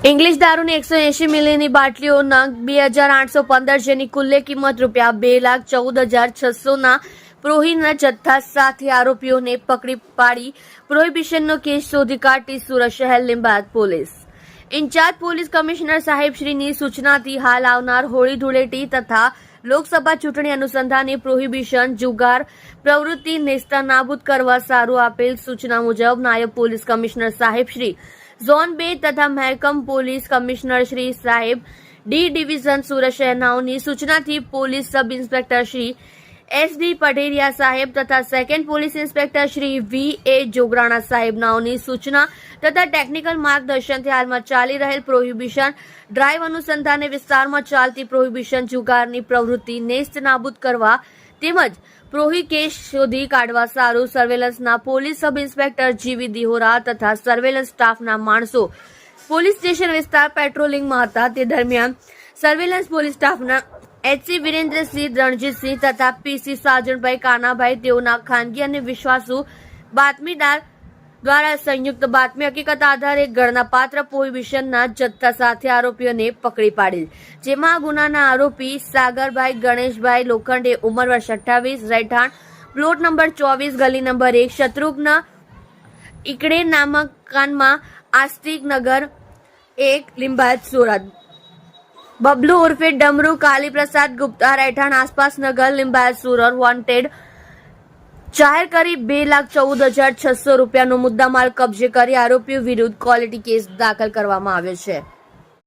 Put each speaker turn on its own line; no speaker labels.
English દારૂની 180 મિલીની બાટલીઓ નંગ 2815 જેની કુલ્લે કિંમત રૂપિયા 2,14,600 પ્રોહીના જથ્થા સાથે આરોપીઓને પકડી પાડી પ્રોહિબિશનનો કેસ શોધી કાઢતી સુરત શહેર Limbayat police incharge police commissioner સાહેબશ્રીની સૂચનાથી હાલ આવનાર હોળી ધૂળેટી તથા લોકસભા ચૂંટણી અનુસંધાને પ્રોહિબિશન જુગાર પ્રવૃત્તિ નેસ્તનાબૂદ કરવા સારું આપેલ સૂચના મુજબ નાયબ પોલીસ કમિશનર સાહેબશ્રી ઝોન 2 તથા મહેકમ પોલીસ કમિશનર શ્રી સાહેબ ડી ડિવિઝન સુરત શહેરનાઓની સૂચનાથી police sub inspector Shri S D Padheriya સાહેબ તથા second police inspector Shri V A. Jograna સાહેબનાઓની સૂચના તથા ટેકનિકલ માર્ગદર્શનથી હાલમાં ચાલી રહેલ પ્રોહિબિશન ડ્રાઈવ અનુસંધાને વિસ્તારમાં ચાલતી પ્રોહિબિશન જુગારની પ્રવૃત્તિ નેસ્તનાબૂદ કરવા તેમજ પ્રોહી કેસ શોધી કાઢવા સારું સર્વેલન્સના પોલીસ સબ ઇન્સ્પેક્ટર જીવી દિહોરા તથા સર્વેલન્સ સ્ટાફના માણસો પોલીસ સ્ટેશન વિસ્તાર પેટ્રોલિંગમાં હતા તે દરમિયાન સર્વેલન્સ પોલીસ સ્ટાફના એચસી વિરેન્દ્રસિંહ રણજીતસિંહ તથા પીસી સાજણભાઈ કાનાભાઈ તેઓના ખાનગી અને વિશ્વાસુ બાતમીદાર દ્વારા સંયુક્ત બાતમી હકીકત આધારે ગણનાપાત્ર પ્રોહિબિશનના જથ્થા સાથે આરોપીઓને પકડી પાડેલ જેમાં આ ગુનાના આરોપી સાગરભાઈ ગણેશભાઈ લોખંડે ઉંમર વર્ષ 28 રહેઠાણ પ્લોટ નંબર 24 ગલી નંબર 1 શત્રુઘ્ન ઇકડે નામકાનમાં આસ્તિક નગર 1 લીંબાયત સુરત બબલુ ઉર્ફે ડમરૂ કાલીપ્રસાદ ગુપ્તા રહેઠાણ આસપાસ નગર લીંબાયત સુરત વોન્ટેડ જાહેર કરી 2,14,600 રૂપિયાનો મુદ્દામાલ કબજે કરી આરોપીઓ વિરુદ્ધ ક્વોલિટી કેસ દાખલ કરવામાં આવ્યો છે।